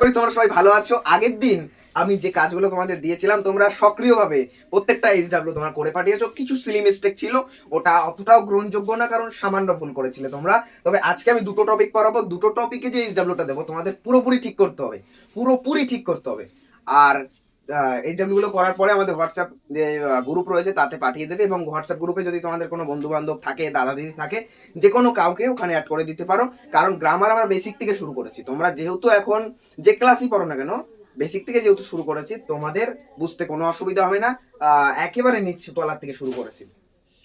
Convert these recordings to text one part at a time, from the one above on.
করি তোমরা সবাই ভালো আছো। আগের দিন আমি যে কাজগুলো তোমাদের দিয়েছিলাম তোমরা সক্রিয়ভাবে প্রত্যেকটা এইচডাব্লিউ তোমার করে পাঠিয়েছো। কিছু সিলি মিস্টেক ছিল, ওটা অতটাও গ্রহণযোগ্য না, কারণ সামান্য ভুল করেছিলে তোমরা। তবে আজকে আমি দুটো টপিক পড়াবো, দুটো টপিকে যে এইচডাব্লিউটা দেবো তোমাদের পুরোপুরি ঠিক করতে হবে, পুরোপুরি ঠিক করতে হবে। আর এইচডাব্লিউ গুলো করার পরে আমাদের হোয়াটসঅ্যাপ যে গ্রুপ রয়েছে তাতে পাঠিয়ে দেবে, এবং হোয়াটসঅ্যাপ গ্রুপে যদি তোমাদের কোনো বন্ধু বান্ধব থাকে, দাদা দিদি থাকে, যে কোনো কাউকে ওখানে অ্যাড করে দিতে পারো। কারণ গ্রামার আমরা বেসিক থেকে শুরু করেছি, তোমরা যেহেতু এখন যে ক্লাসই পড়ো না কেন বেসিক থেকে যেহেতু শুরু করেছি তোমাদের বুঝতে কোনো অসুবিধা হবে না। একেবারে নিচু তলার থেকে শুরু করেছি,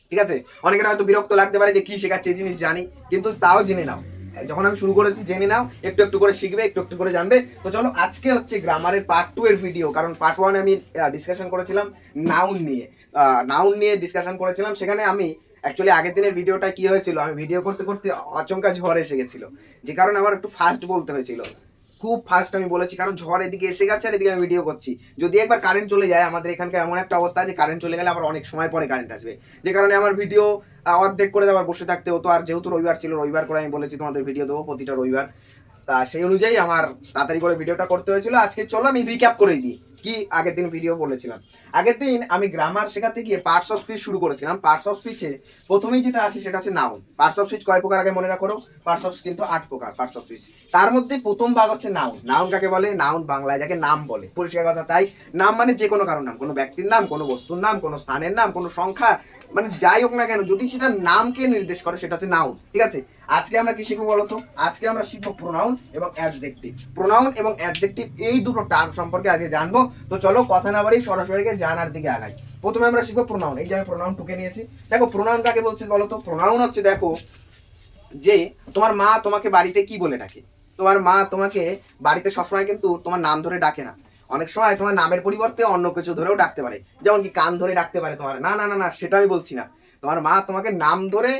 ঠিক আছে? অনেকের হয়তো বিরক্ত লাগতে পারে যে কি শেখাচ্ছে এই জিনিস জানি, কিন্তু তাও জেনে নাও। যখন আমি শুরু করেছি জেনে নাও, একটু একটু করে শিখবে, একটু একটু করে জানবে। তো চলো, আজকে হচ্ছে গ্রামারের পার্ট 2 এর ভিডিও। কারণ পার্ট 1 আমি ডিসকাশন করেছিলাম নাউন নিয়ে, নাউন নিয়ে ডিসকাশন করেছিলাম। সেখানে আমি অ্যাকচুয়ালি আগের দিনের ভিডিওটা কি হয়েছিল, আমি ভিডিও করতে করতে আচমকা ঝড় এসে গেছিলো, যে কারণে আমার একটু ফাস্ট বলতে হয়েছিল। খুব ফাস্ট আমি বলেছি, কারণ ঝড় এদিকে এসে গেছে আর এদিকে আমি ভিডিও করছি। যদি একবার কারেন্ট চলে যায়, আমাদের এখানকার এমন একটা অবস্থা যে কারেন্ট চলে গেলে আবার অনেক সময় পরে কারেন্ট আসবে, যে কারণে আমার ভিডিও অর্ধেক করে আবার বসে থাকতে হতো। আর যেহেতু রবিবার ছিল, রবিবার করে আমি বলেছি তোমাদের ভিডিও দেবো প্রতিটা রবিবার, তা সেই অনুযায়ী আমার তাড়াতাড়ি করে ভিডিওটা করতে হয়েছিল। আজকে চলো আমি রিক্যাপ করে দিই কি আগের দিন ভিডিও বলেছিলাম। আগের দিন আমি গ্রামার শেখাতে গিয়ে পার্টস অফ স্পিচ শুরু করেছিলাম। পার্টস অফ স্পিচে প্রথমেই যেটা আসে সেটা হচ্ছে নাউন। পার্টস অফ স্পিচ কয় প্রকার আগে মনে রাখো, পার্টস অফ স্পিচ কিন্তু 8 প্রকার পার্টস অফ স্পিচ। তার মধ্যে প্রথম ভাগ হচ্ছে নাউন। নাউন কাকে বলে? নাউন বাংলায় যাকে নাম বলে, পরিষ্কার কথা তাই। নাম মানে যে কোনো কারোর নাম, কোনো ব্যক্তির নাম, কোনো বস্তুর নাম, কোনো স্থানের নাম, কোনো সংখ্যা, মানে যাই হোক না কেন, যদি সেটা নামকে নির্দেশ করে সেটা হচ্ছে নাউন, ঠিক আছে? আজকে আমরা কি শিখবো বলতো? আজকে আমরা শিখবো প্রোনাউন এবং অ্যাডজেক্টিভ। প্রোনাউন এবং অ্যাডজেক্টিভ এই দুটো টার্ম সম্পর্কে আজকে জানবো। তো চলো কথা না বাড়ি সরাসরি জানার দিকে আগাই। প্রথমে আমরা শিখবো প্রোনাউন। এই যে আমি প্রোনাউন টুকে নিয়েছি। দেখো প্রোনাউন কাকে বলছে বলতো? প্রোনাউন হচ্ছে, দেখো, যে তোমার মা তোমাকে বাড়িতে কি বলে ডাকে। তোমার মা তোমাকে বাড়িতে সবসময় কিন্তু তোমার নাম ধরে ডাকে না, অনেক সময় তোমার নামের পরিবর্তে অন্য কিছু ধরেও ডাকতে পারে। যেমন কি কান ধরে ডাকতে পারে তোমার। না না না না, সেটা আমি বলছি না। তোমার মা তোমাকে নাম ধরে,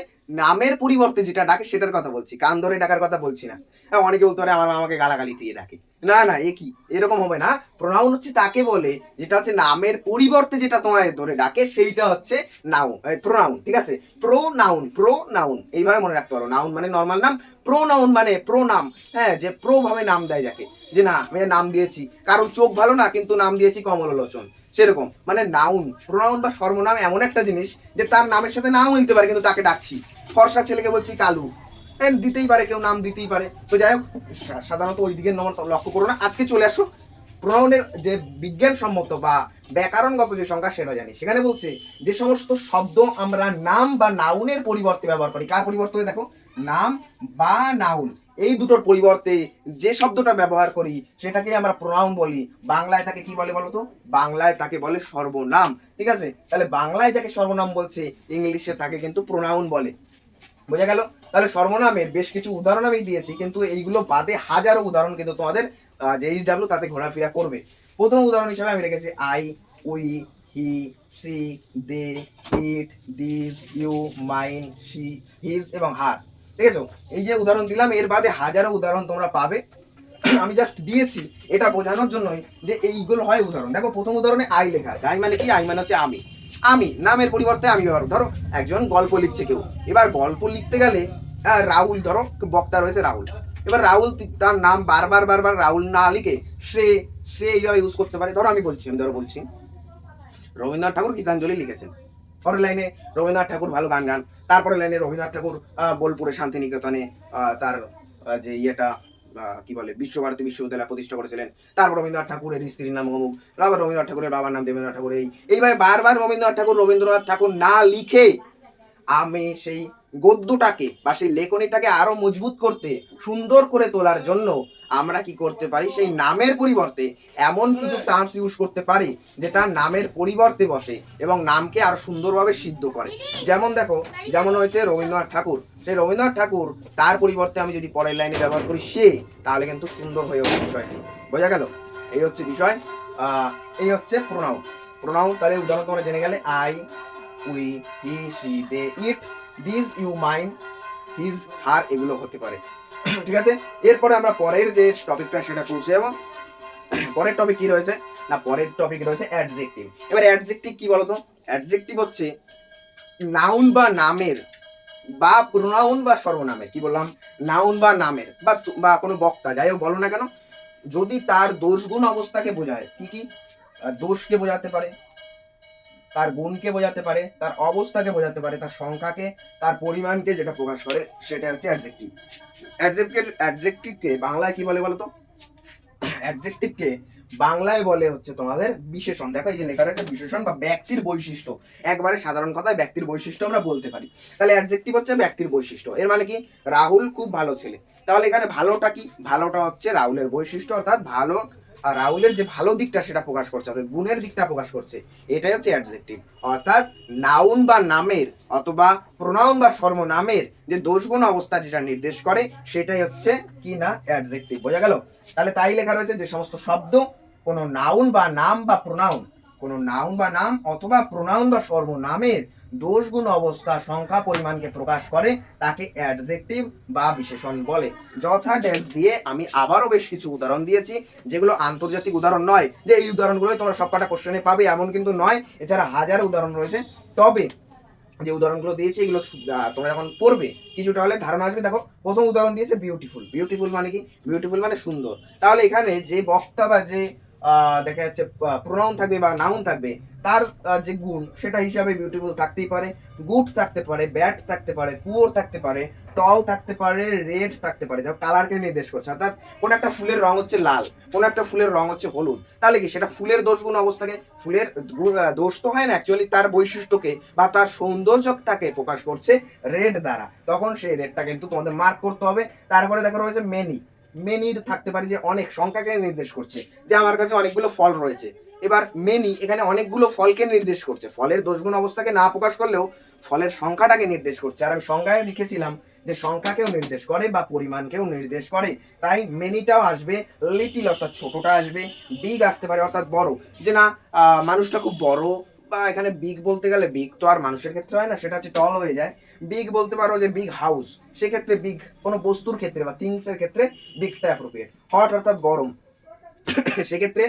নামের পরিবর্তে যেটা ডাকে সেটার কথা বলছি, কান ধরে ডাকার কথা বলছি না। হ্যাঁ, অনেকে বলতে পারে আমার মা আমাকে গালাগালি দিয়ে ডাকে। না না, এ কি, এরকম হবে না। প্রোনাউন হচ্ছে তাকে বলে যেটা হচ্ছে নামের পরিবর্তে যেটা তোমায় ধরে ডাকে, সেইটা হচ্ছে নাউন, প্রোনাউন, ঠিক আছে? প্রোনাউন এইভাবে মনে রাখতে পারো। নাউন মানে নর্মাল নাম, প্রোনাউন মানে প্রোনাম। হ্যাঁ, যে প্রো ভাবে নাম দেয় যাকে, যে না আমি নাম দিয়েছি, কারণ চোখ ভালো না কিন্তু নাম দিয়েছি কমললোচন, সেরকম মানে নাউন। প্রোনাউন বা সর্বনাম এমন একটা জিনিস যে তার নামের সাথে নাও মিলতে পারে, কিন্তু তাকে ডাকছি। ফর্সা ছেলেকে বলছি কালু, হ্যাঁ দিতেই পারে, কেউ নাম দিতেই পারে। তো যাই হোক, সাধারণত ওই দিকে লক্ষ্য করো না। আজকে চলে আসো প্রোনাউনের যে বিজ্ঞানসম্মত বা ব্যাকরণগত যে সংজ্ঞা সেটা জানি। সেখানে বলছে যে সমস্ত শব্দ আমরা নাম বা নাউনের পরিবর্তে ব্যবহার করি। কার পরিবর্তে? দেখো, নাম বা নাউন এই দুটোর পরিবর্তে যে শব্দটা ব্যবহার করি সেটাকে আমরা প্রোনাউন বলি। বাংলায় তাকে কি বলে বলতো? বাংলায় তাকে বলে সর্বনাম, ঠিক আছে? তাহলে বাংলায় যাকে সর্বনাম বলছে, ইংলিশে তাকে কিন্তু প্রোনাউন বলে। বোঝা গেল? তাহলে সর্বনামের বেশ কিছু উদাহরণ আমি দিয়েছি, কিন্তু এইগুলো বাদে হাজারো উদাহরণ কিন্তু তোমাদের যে এইচডাব্লিউ তাতে ঘোরাফেরা করবে। প্রথম উদাহরণ হিসেবে আমি রেখেছি I, we, he, she, they, it, this, you, mine, she, his এবং হার। ঠিক আছে? এই যে উদাহরণ দিলাম, এর বাদে হাজারো উদাহরণ তোমরা পাবে। আমি জাস্ট দিয়েছি এটা বোঝানোর জন্যই যে এইগুলো হয় উদাহরণ। দেখো প্রথম উদাহরণে আই লেখা আছে। আই মানে কি? আই মানে হচ্ছে আমি। আমি নামের পরিবর্তে আমি ব্যবহার। ধরো একজন গল্প লিখছে কেউ, এবার গল্প লিখতে গেলে রাহুল, ধরো বক্তা রয়েছে রাহুল, এবার রাহুল তার নাম বারবার বারবার রাহুল না লিখে সে সে এইভাবে ইউজ করতে পারে। ধরো আমি বলছি, বলছি রবীন্দ্রনাথ ঠাকুর গীতাঞ্জলি লিখেছেন। পরের লাইনে রবীন্দ্রনাথ ঠাকুর ভালো গান গান। তারপরে লাইনে রবীন্দ্রনাথ ঠাকুর বোলপুরে শান্তিনিকেতনে তার যে ইয়েটা কি বলে বিশ্বভারতী বিশ্ববিদ্যালয় প্রতিষ্ঠা করেছিলেন। তারপর রবীন্দ্রনাথ ঠাকুরের স্ত্রীর নাম অমুক, আবার রবীন্দ্রনাথ ঠাকুরের বাবার নাম দেবেন্দ্রনাথ ঠাকুর। এইভাবে বারবার রবীন্দ্রনাথ ঠাকুর না লিখে আমি সেই গদ্যটাকে বা সেই লেখনীটাকে আরো মজবুত করতে, সুন্দর করে তোলার জন্য আমরা কি করতে পারি? সেই নামের পরিবর্তে এমন কিছু টার্মস ইউজ করতে পারি যেটা নামের পরিবর্তে বসে এবং নামকে আরো সুন্দরভাবে সিদ্ধ করে। যেমন দেখো, যেমন হয়েছে রবীন্দ্রনাথ ঠাকুর, সেই রবীন্দ্রনাথ ঠাকুর তার পরিবর্তে আমি যদি পরের লাইনে ব্যবহার করি সে, তাহলে কিন্তু সুন্দর হয়ে ওঠে বিষয়টি। বোঝা গেল? এই হচ্ছে বিষয়। এই হচ্ছে প্রোনাউন। প্রোনাউন তাহলে উদাহরণ তোমরা জেনে গেলে I, we, he, she, they, it, this, you, mine, his, her, এগুলো হতে পারে। ঠিক আছে? এরপরে আমরা পরের যে টপিকটা সেটা পৌঁছে যাবো। পরের টপিক কি রয়েছে না, পরের টপিক রয়েছে অ্যাডজেক্টিভ। এবার অ্যাডজেক্টিভ কি বলতো? অ্যাডজেক্টিভ হচ্ছে নাউন বা নামের বা প্রোনাউন বা সর্বনামের, কি বললাম, নাউন বা নামের বা কোনো বক্তা, যাই হোক বলো না কেন, যদি তার দোষ গুণ অবস্থাকে বোঝায়, কি কি দোষকে বোঝাতে পারে, তার গুণকে বোঝাতে পারে, তার অবস্থাকে বোঝাতে পারে, তার সংখ্যাকে, তার পরিমাণকে যেটা প্রকাশ করে সেটা হচ্ছে অ্যাডজেক্টিভ। অ্যাডজেক্টিভকে বাংলায় কি বলে বলো তো? অ্যাডজেক্টিভকে বাংলায় বলে হচ্ছে তোমাদের বিশেষণ। দেখো এই যে লেখা রয়েছে বিশেষণ বা ব্যক্তির বৈশিষ্ট্য, একবারে সাধারণ কথায় ব্যক্তির বৈশিষ্ট্য আমরা বলতে পারি। তাহলে অ্যাডজেক্টিভ হচ্ছে ব্যক্তির বৈশিষ্ট্য। এর মানে কি? রাহুল খুব ভালো ছেলে, তাহলে এখানে ভালোটা কি? ভালোটা হচ্ছে রাহুলের বৈশিষ্ট্য, অর্থাৎ ভালো, আর রাহুলের যে ভালো দিকটা সেটা প্রকাশ করছে, অর্থাৎ গুণের দিকটা প্রকাশ করছে, এটাই হচ্ছে অ্যাডজেক্টিভ। অর্থাৎ নাউন বা নামের অথবা প্রোনাউন বা সর্বনামের যে দোষগুণ অবস্থা যেটা নির্দেশ করে সেটাই হচ্ছে কি না অ্যাডজেক্টিভ। বোঝা গেল? তাহলে তাই লেখা রয়েছে যে সমস্ত শব্দ কোনো নাউন বা নাম বা প্রোনাউন, কোনো নাউন বা নাম অথবা প্রোনাউন বা সর্বনামের দোষগুণ অবস্থা সংখ্যা পরিমাণকে প্রকাশ করে তাকে অ্যাডজেক্টিভ বা বিশেষণ বলে। যথা ড্যাশ দিয়ে আমি আবারও বেশ কিছু উদাহরণ দিয়েছি, যেগুলো আন্তর্জাতিক উদাহরণ নয় যে এই উদাহরণগুলোই তোমরা সবকটা কোশ্চেনে পাবে এমন কিন্তু নয়, এছাড়া হাজার উদাহরণ রয়েছে। তবে যে উদাহরণগুলো দিয়েছি এগুলো তোমরা যখন পড়বে কিছুটা হলে ধারণা আসবে। দেখো প্রথম উদাহরণ দিয়েছে বিউটিফুল। বিউটিফুল মানে কি? বিউটিফুল মানে সুন্দর। তাহলে এখানে যে বক্তা বা যে দেখা যাচ্ছে প্রোনাউন থাকবে বা নাউন থাকবে, তার যে গুণ সেটা হিসাবে বিউটিফুল থাকতেই পারে, গুড থাকতে পারে, ব্যাড থাকতে পারে, পুওর থাকতে পারে, টল থাকতে পারে, রেড থাকতে পারে, যা কালারকে নির্দেশ করছে। অর্থাৎ কোন একটা ফুলের রং হচ্ছে লাল, কোন একটা ফুলের রং হচ্ছে হলুদ, তাহলে কি সেটা ফুলের দোষ গুণ অবস্থাকে, ফুলের দোষ তো হয় না, অ্যাকচুয়ালি তার বৈশিষ্ট্যকে বা তার সৌন্দর্যটাকে প্রকাশ করছে রেড দ্বারা, তখন সেই রেডটা কিন্তু তোমাদের মার্ক করতে হবে। তারপরে দেখা রয়েছে মেনি। মেনির থাকতে পারে যে অনেক, সংখ্যাকে নির্দেশ করছে, যে আমার কাছে অনেকগুলো ফল রয়েছে। এবার মেনি এখানে অনেকগুলো ফলকে নির্দেশ করছে, ফলের দোষগুণ অবস্থাকে না প্রকাশ করলেও ফলের সংখ্যাটাকে নির্দেশ করছে। আর আমি সংখ্যায় লিখেছিলাম যে সংখ্যাকেও নির্দেশ করে বা পরিমাণকেও নির্দেশ করে, তাই মেনিটাও আসবে, লিটিল অর্থাৎ ছোটটা আসবে, বিগ আসতে পারে অর্থাৎ বড়, যে না মানুষটা খুব বড়, বা এখানে বিগ বলতে গেলে বিগ তো আর মানুষের ক্ষেত্রে হয় না, সেটা হচ্ছে টল হয়ে যায়। বিগ বলতে পারো যে বিগ হাউস, সেক্ষেত্রে বিগ কোনো বস্তুর ক্ষেত্রে বা থিংসের ক্ষেত্রে বিগটা অ্যাপ্রোপ্রিয়েট। হট অর্থাৎ গরম, সেক্ষেত্রে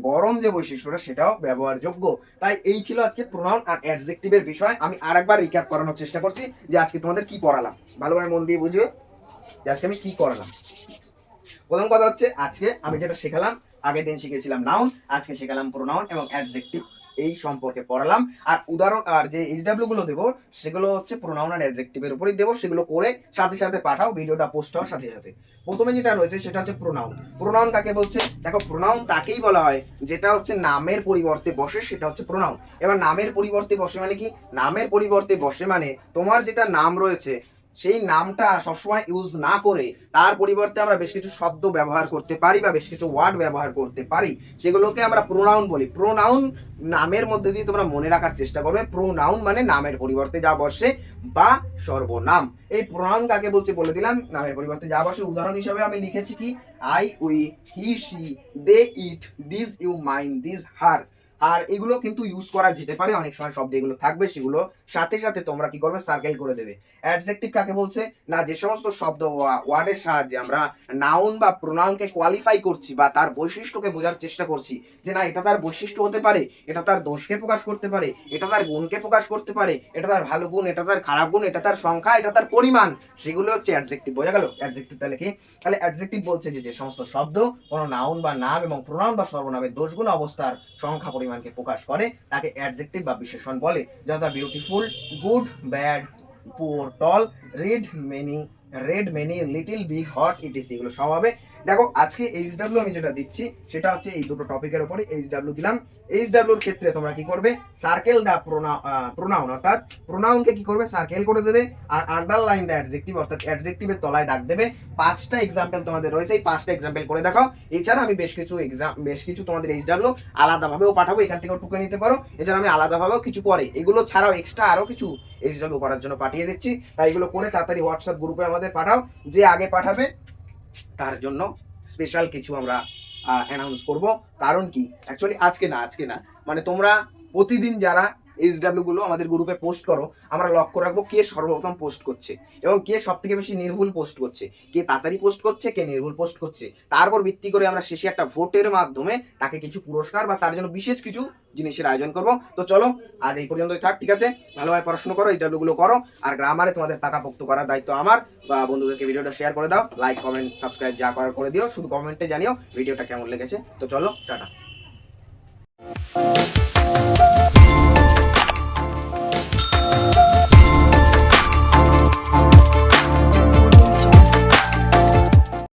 গরম যে বৈশিষ্ট্যটা সেটাও ব্যবহারযোগ্য। তাই এই ছিল আজকে প্রোনাউন আর অ্যাডজেক্টিভের বিষয়। আমি আরেকবার রিক্যাপ করানোর চেষ্টা করছি যে আজকে তোমাদের কি পড়ালাম, ভালোভাবে মন দিয়ে বুঝবে যে আজকে আমি কি করালাম। প্রথম কথা হচ্ছে আজকে আমি যেটা শেখালাম, আগের দিন শিখেছিলাম নাউন, আজকে শেখালাম প্রোনাউন এবং অ্যাডজেক্টিভ, এই সম্পর্কে পড়ালাম। আর উদাহরণ আর যে এইচডাব্লিউ গুলো দেবো সেগুলো হচ্ছে প্রোনাউন আর অ্যাডজেক্টিভের উপরই দেবো, সেগুলো করে সাথে সাথে পাঠাও, ভিডিওটা পোস্ট হওয়ার সাথে সাথে। প্রথমে যেটা রয়েছে সেটা হচ্ছে প্রোনাউন। প্রোনাউন কাকে বলছে? দেখো প্রোনাউন তাকেই বলা হয় যেটা হচ্ছে নামের পরিবর্তে বসে, সেটা হচ্ছে প্রোনাউন। এবার নামের পরিবর্তে বসে মানে কি? নামের পরিবর্তে বসে মানে তোমার যেটা নাম রয়েছে সেই নামটা সবসময় ইউজ না করে তার পরিবর্তে আমরা বেশ কিছু শব্দ ব্যবহার করতে পারি বা বেশ কিছু ওয়ার্ড ব্যবহার করতে পারি, সেগুলোকে আমরা প্রোনাউন বলি। প্রোনাউন নামের মধ্যে দিয়ে তোমরা মনে রাখার চেষ্টা করবে, প্রোনাউন মানে নামের পরিবর্তে যা বসে বা সর্বনাম। এই প্রোনাউন কাকে বলছে বলে দিলাম, নামের পরিবর্তে যা বসে। উদাহরণ হিসেবে আমি লিখেছি কি, I, we, he, she, they, it, this, you, mine, this, her. আর এগুলো কিন্তু ইউজ করা যেতে পারে, অনেক সময় শব্দ এগুলো থাকবে, সেগুলো সাথে সাথে তোমরা কি করবে, সার্কেল করে দেবে। অ্যাডজেক্টিভ কাকে বলছে? না যে সমস্ত শব্দ ওয়ার্ডের সাহায্যে আমরা নাউন বা প্রোনাউনকে কোয়ালিফাই করছি বা তার বৈশিষ্ট্যকে বোঝার চেষ্টা করছি, যে না এটা তার বৈশিষ্ট্য হতে পারে, এটা তার দোষকে প্রকাশ করতে পারে, এটা তার গুণকে প্রকাশ করতে পারে, এটা তার ভালো গুণ, এটা তার খারাপ গুণ, এটা তার সংখ্যা, এটা তার পরিমাণ, সেগুলো হচ্ছে অ্যাডজেক্টিভ। বোঝা গেল? অ্যাডজেক্টিভ তাহলে কি? তাহলে অ্যাডজেক্টিভ বলছে যে যে সমস্ত শব্দ কোনো নাউন বা নাম এবং প্রোনাউন বা সর্বনামের দোষগুণ অবস্থার সংখ্যা পরিমাণকে প্রকাশ করে তাকে অ্যাডজেক্টিভ বা বিশেষণ বলে। যথা beautiful, good, bad, poor, tall, red many, little, big, hot, etc, এগুলো সব হবে। দেখো আজকে এইচডাব্লিউ আমি যেটা দিচ্ছি সেটা হচ্ছে এই দুটো টপিকের উপরে এইচডাব্লিউ দিলাম। এইচডাব্লিউর ক্ষেত্রে তোমরা কি করবে, সার্কেল দা প্রোনাউন, অর্থাৎ প্রোনাউনকে কি করবে, সার্কেল করে দেবে, আর আন্ডারলাইন দা অ্যাডজেক্টিভ, অর্থাৎ অ্যাডজেক্টিভের তলায় দাগ দেবে। 5টা এক্সাম্পল তোমাদের রয়েছে, এই 5টা এক্সাম্পল করে দেখাও। এছাড়া আমি বেশ কিছু তোমাদের এইচডাব্লিউ আলাদাভাবেও পাঠাবো, এখান থেকেও টুকে নিতে পারো। এছাড়া আমি আলাদাভাবেও কিছু পরে এগুলো ছাড়াও এক্সট্রা আরও কিছু এইচডাব্লিউ করার জন্য পাঠিয়ে দিচ্ছি। তাই এগুলো করে তাড়াতাড়ি হোয়াটসঅ্যাপ গ্রুপে আমাদের পাঠাও, যে আগে পাঠাবে তার জন্য স্পেশাল কিছু আমরা অ্যানাউন্স করব। কারণ কি, অ্যাকচুয়ালি আজকে না মানে তোমরা প্রতিদিন যারা এইচডাব্লিউ গুলো আমাদের গ্রুপে পোস্ট করো, আমরা লক্ষ্য রাখবো কে সর্বপ্রথম পোস্ট করছে এবং কে সব থেকে বেশি নির্ভুল পোস্ট করছে, কে তাড়াতাড়ি পোস্ট করছে, কে নির্ভুল পোস্ট করছে। তারপর ভিত্তি করে আমরা শেষে একটা ভোটের মাধ্যমে তাকে কিছু পুরস্কার বা তার জন্য বিশেষ কিছু জিনিসের আয়োজন করব। তো চলো আজ এই পর্যন্তই থাক, ঠিক আছে? ভালোভাবে পড়াশোনা করো, এইচডাব্লিউ গুলো করো, আর গ্রামারে তোমাদের পাকাপোক্ত করার দায়িত্ব আমার। বা বন্ধুদেরকে ভিডিওটা শেয়ার করে দাও, লাইক কমেন্ট সাবস্ক্রাইব যা করার করে দিও, শুধু কমেন্টে জানিও ভিডিওটা কেমন লেগেছে। তো চলো টাটা।